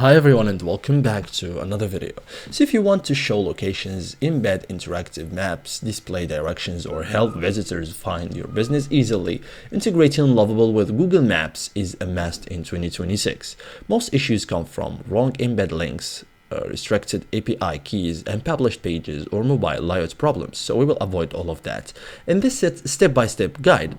Hi everyone and welcome back to another video. So if you want to show locations, embed interactive maps, display directions, or help visitors find your business easily, integrating Lovable with Google Maps is a must in 2026. Most issues come from wrong embed links, restricted API keys, and published pages or mobile layout problems. So we will avoid all of that. In this step-by-step guide,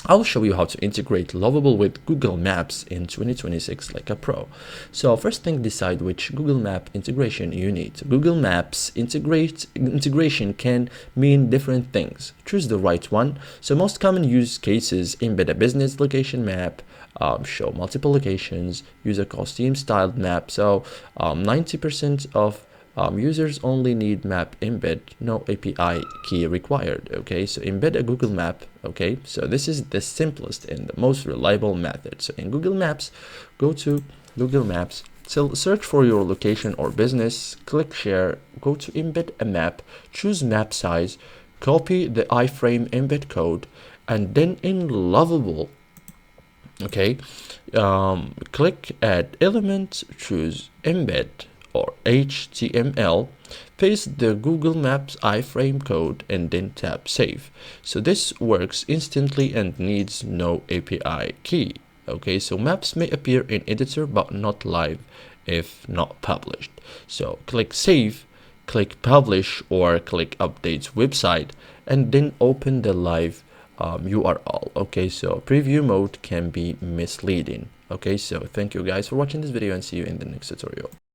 I'll show you how to integrate Lovable with Google Maps in 2026 like a pro. So first thing, decide which Google Map integration you need. Google Maps integration can mean different things. Choose the right one. So most common use cases: embed a business location map, show multiple locations, use a custom styled map. So 90% of users only need map embed, no API key required. Okay, so embed a Google map. Okay, so this is the simplest and the most reliable method. So in Google Maps, go to Google Maps, so search for your location or business, click share, go to embed a map, choose map size, copy the iframe embed code, and then in Lovable, okay, click add element, choose embed or HTML, paste the Google Maps iframe code, and then tap save. So this works instantly and needs no API key. Okay, so maps may appear in editor but not live if not published. So click save, click publish, or click updates website, and then open the live URL. Okay, so preview mode can be misleading. Okay, so thank you guys for watching this video and see you in the next tutorial.